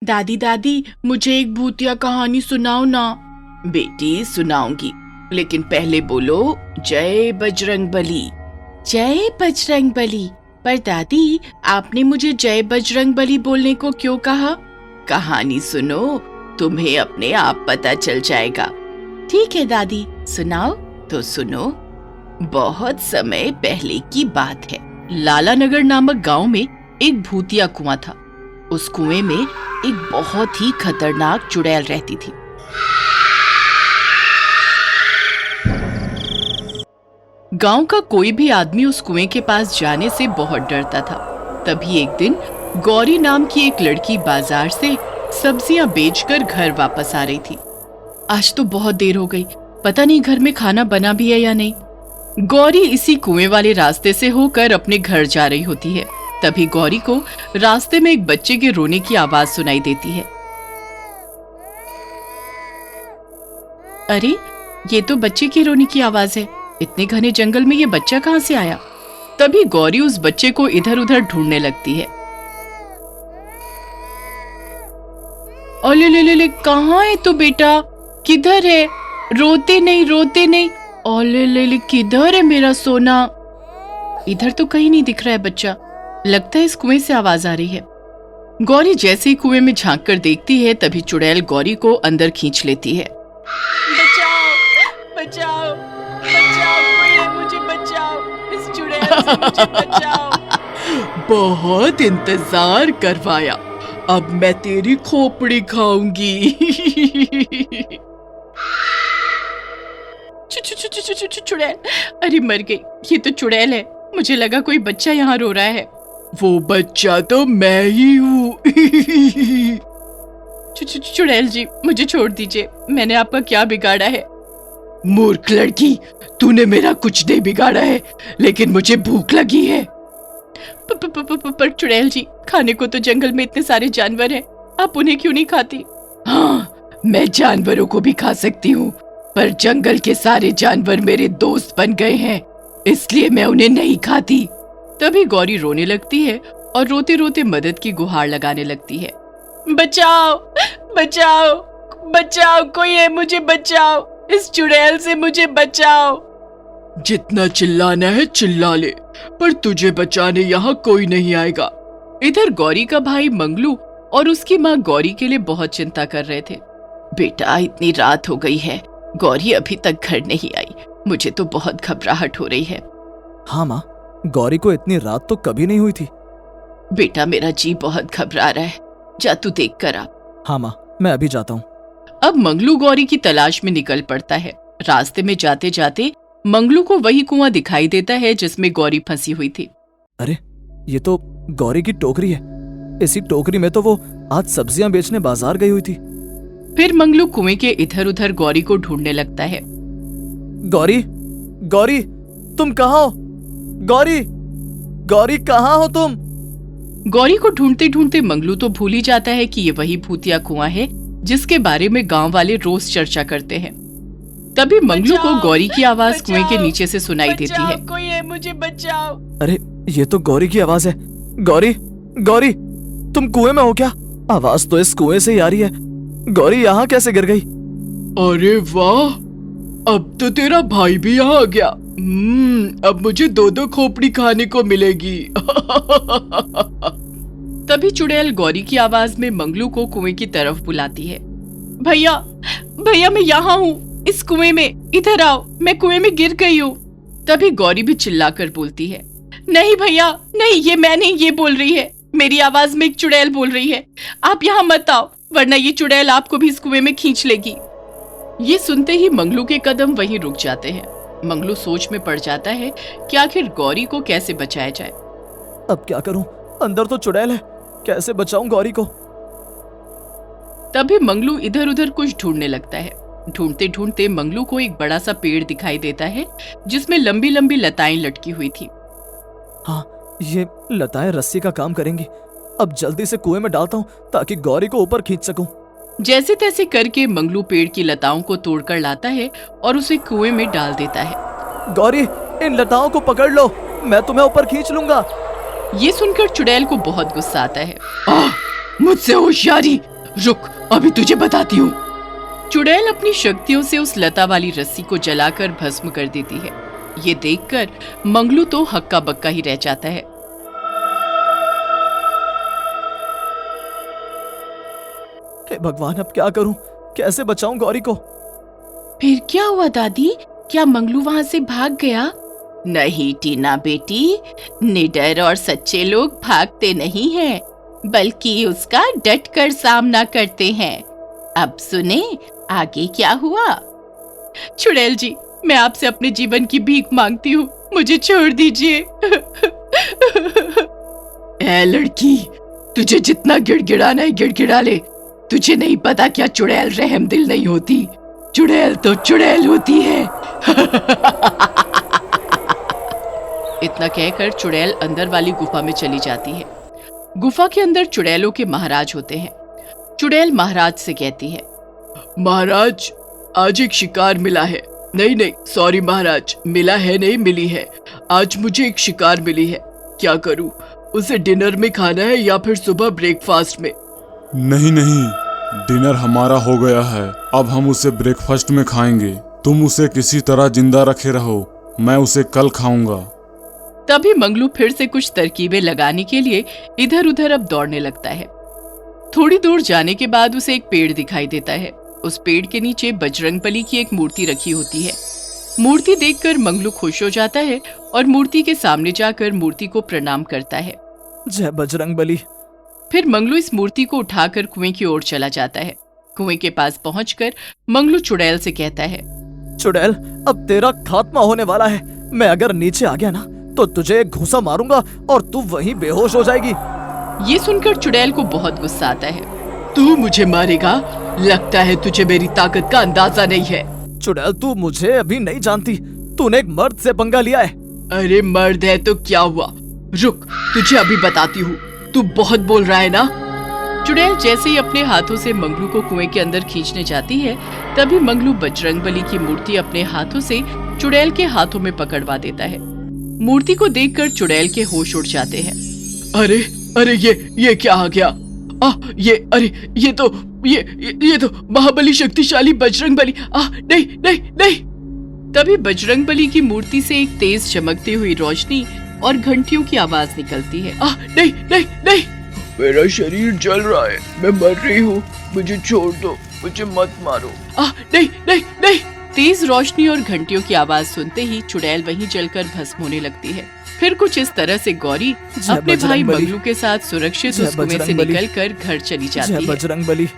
दादी दादी, मुझे एक भूतिया कहानी सुनाओ ना। बेटी सुनाऊंगी, लेकिन पहले बोलो जय बजरंगबली। जय बजरंगबली। पर दादी, आपने मुझे जय बजरंगबली बोलने को क्यों कहा? कहानी सुनो, तुम्हें अपने आप पता चल जाएगा। ठीक है दादी, सुनाओ। तो सुनो। बहुत समय पहले की बात है। लालानगर नामक गांव में एक भूतिया कुआं था। उस कुएं में एक बहुत ही खतरनाक चुड़ैल रहती थी। गांव का कोई भी आदमी उस कुएं के पास जाने से बहुत डरता था। तभी एक दिन गौरी नाम की एक लड़की बाजार से सब्जियां बेचकर घर वापस आ रही थी। आज तो बहुत देर हो गई, पता नहीं घर में खाना बना भी है या नहीं। गौरी इसी कुएं वाले रास्ते से होकर अपने घर जा रही होती है। तभी गौरी को रास्ते में एक बच्चे के रोने की आवाज सुनाई देती है। अरे, ये तो बच्चे की रोने की आवाज है। इतने घने जंगल में ये बच्चा कहां से आया? तभी गौरी उस बच्चे को इधर उधर ढूंढने लगती है। ओले ले ले ले, कहाँ है तो बेटा? किधर है? रोते नहीं, रोते नहीं। ओले ले ले, किधर है मेरा सोना? इधर तो कहीं नहीं दिख रहा है बच्चा। लगता है इस कुएं से आवाज आ रही है। गौरी जैसे ही कुएं में झांक कर देखती है, तभी चुड़ैल गौरी को अंदर खींच लेती है। बचाओ, बचाओ, बचाओ, कोई है, मुझे बचाओ, इस चुड़ैल से मुझे बचाओ। बहुत इंतजार करवाया, अब मैं तेरी खोपड़ी खाऊंगी। चुड़ैल, अरे मर गई। ये तो चुड़ैल है। मुझे लगा कोई बच्चा यहाँ रो रहा है। वो बच्चा तो मैं ही हूँ। चुड़ैल जी, मुझे छोड़ दीजिए। मैंने आपका क्या बिगाड़ा है? मूर्ख लड़की, तूने मेरा कुछ नहीं बिगाड़ा है, लेकिन मुझे भूख लगी है। पर चुड़ैल जी, खाने को तो जंगल में इतने सारे जानवर हैं, आप उन्हें क्यों नहीं खाती? हाँ, मैं जानवरों को भी खा सकती हूँ, पर जंगल के सारे जानवर मेरे दोस्त बन गए हैं, इसलिए मैं उन्हें नहीं खाती। तभी गौरी रोने लगती है और रोते रोते मदद की गुहार लगाने लगती है। बचाओ, बचाओ, बचाओ, कोई है, मुझे बचाओ, इस चुड़ैल से मुझे बचाओ। जितना चिल्लाना है चिल्ला ले, पर तुझे बचाने यहाँ कोई नहीं आएगा। इधर गौरी का भाई मंगलू और उसकी माँ गौरी के लिए बहुत चिंता कर रहे थे। बेटा, इतनी रात हो गई है, गौरी अभी तक घर नहीं आई। मुझे तो बहुत घबराहट हो रही है। हाँ माँ, गौरी को इतनी रात तो कभी नहीं हुई थी। बेटा, मेरा जी बहुत घबरा रहा है, जा तू देख कर आ। हाँ माँ, मैं अभी जाता हूँ। अब मंगलू गौरी की तलाश में निकल पड़ता है। रास्ते में जाते जाते मंगलू को वही कुआं दिखाई देता है जिसमें गौरी फंसी हुई थी। अरे, ये तो गौरी की टोकरी है। इसी टोकरी में तो वो आज सब्जियां बेचने बाजार गई हुई थी। फिर मंगलू कुएं के इधर उधर गौरी को ढूंढने लगता है। गौरी, गौरी, तुम कहाँ हो? गौरी, गौरी, कहाँ हो तुम? गौरी को ढूंढते ढूंढते मंगलू तो भूल ही जाता है कि ये वही भूतिया कुआं है जिसके बारे में गांव वाले रोज चर्चा करते हैं। तभी मंगलू को गौरी की आवाज कुएं के नीचे से सुनाई देती है। कोई है, मुझे बचाओ। अरे, ये तो गौरी की आवाज है। गौरी, गौरी, तुम कुएं में हो क्या? आवाज तो इस कुएं से ही आ रही है। गौरी यहाँ कैसे गिर गई? अरे वाह, अब तो तेरा भाई भी यहाँ आ गया। अब मुझे दो दो खोपड़ी खाने को मिलेगी। तभी चुड़ैल गौरी की आवाज में मंगलू को कुएं की तरफ बुलाती है। भैया, भैया, मैं यहाँ हूँ, इस कुएं में, इधर आओ, मैं कुएं में गिर गई हूँ। तभी गौरी भी चिल्लाकर बोलती है। नहीं भैया, नहीं, ये मैं नहीं, ये बोल रही है। मेरी आवाज में एक चुड़ैल बोल रही है। आप यहाँ मत आओ, वरना ये चुड़ैल आपको भी इस कुएं में खींच लेगी। ये सुनते ही मंगलू के कदम वहीं रुक जाते हैं। मंगलू सोच में पड़ जाता है कि आखिर गौरी को कैसे बचाया जाए। अब क्या करूं? अंदर तो चुड़ैल है, कैसे बचाऊं गौरी को? तभी मंगलू इधर उधर कुछ ढूंढने लगता है। ढूंढते ढूंढते मंगलू को एक बड़ा सा पेड़ दिखाई देता है जिसमें लंबी लंबी लताएं लटकी हुई थी। हाँ, ये लताएं रस्सी का काम करेंगी। अब जल्दी से कुएं में डालता हूँ ताकि गौरी को ऊपर खींच सकूं। जैसे तैसे करके मंगलू पेड़ की लताओं को तोड़कर लाता है और उसे कुएं में डाल देता है। गौरी, इन लताओं को पकड़ लो, मैं तुम्हें ऊपर खींच लूंगा। ये सुनकर चुड़ैल को बहुत गुस्सा आता है। मुझसे होशियारी, रुक, अभी तुझे बताती हूँ। चुड़ैल अपनी शक्तियों से उस लता वाली रस्सी को जलाकर भस्म कर देती है। ये देखकर मंगलू तो हक्का बक्का ही रह जाता है। हे भगवान, अब क्या करूं? कैसे बचाऊं गौरी को? फिर क्या हुआ दादी? क्या मंगलू वहां से भाग गया? नहीं टीना बेटी, निडर और सच्चे लोग भागते नहीं हैं, बल्कि उसका डट कर सामना करते हैं। अब सुने आगे क्या हुआ। चुड़ैल जी, मैं आपसे अपने जीवन की भीख मांगती हूँ, मुझे छोड़ दीजिए। ए लड़की, तुझे जितना गिड़गिड़ाना है गिड़गिड़ा ले। तुझे नहीं पता क्या चुड़ैल रहमदिल नहीं होती। चुड़ैल तो चुड़ैल होती है। इतना कहकर चुड़ैल अंदर वाली गुफा में चली जाती है। गुफा के अंदर चुड़ैलों के महाराज होते हैं। चुड़ैल महाराज से कहती है, महाराज, आज एक शिकार मिला है। नहीं, सॉरी महाराज, मिला है नहीं, मिली है। आज मुझे एक शिकार मिली है। क्या करूं? उसे डिनर में खाना है या फिर सुबह ब्रेकफास्ट में? नहीं, डिनर हमारा हो गया है, अब हम उसे ब्रेकफास्ट में खाएंगे। तुम उसे किसी तरह जिंदा रखे रहो, मैं उसे कल खाऊंगा। तभी मंगलू फिर से कुछ तरकीबें लगाने के लिए इधर उधर अब दौड़ने लगता है। थोड़ी दूर जाने के बाद उसे एक पेड़ दिखाई देता है। उस पेड़ के नीचे बजरंगबली की एक मूर्ति रखी होती है। मूर्ति देखकर मंगलू खुश हो जाता है और मूर्ति के सामने जाकर मूर्ति को प्रणाम करता है। जय बजरंगबली। फिर मंगलू इस मूर्ति को उठाकर कुएं की ओर चला जाता है। कुएं के पास पहुंचकर मंगलू चुड़ैल से कहता है, चुड़ैल, अब तेरा खात्मा होने वाला है। मैं अगर नीचे आ गया ना तो तुझे एक घूंसा मारूंगा और तू वहीं बेहोश हो जाएगी। ये सुनकर चुड़ैल को बहुत गुस्सा आता है। तू मुझे मारेगा? लगता है तुझे मेरी ताकत का अंदाजा नहीं है। चुड़ैल, तू मुझे अभी नहीं जानती। तूने एक मर्द से पंगा लिया है। अरे मर्द है तो क्या हुआ? रुक, तुझे अभी बताती हूँ। तू बहुत बोल रहा है ना। चुड़ैल जैसे ही अपने हाथों से मंगलू को कुएं के अंदर खींचने जाती है, तभी मंगलू बजरंगबली की मूर्ति अपने हाथों से चुड़ैल के हाथों में पकड़वा देता है। मूर्ति को देखकर चुड़ैल के होश उड़ जाते हैं। अरे ये क्या आ गया? ये तो महाबली शक्तिशाली बजरंगबली। नहीं। तभी बजरंगबली की मूर्ति से एक तेज चमकती हुई रोशनी और घंटियों की आवाज निकलती है। नहीं, मेरा शरीर जल रहा है, मैं मर रही हूँ, मुझे छोड़ दो, मुझे मत मारो। नहीं। तेज रोशनी और घंटियों की आवाज सुनते ही चुड़ैल वहीं जलकर भस्म होने लगती है। फिर कुछ इस तरह से गौरी अपने भाई मंगलू के साथ सुरक्षित उस कुएं से निकलकर घर चली जाती है। बजरंगबली।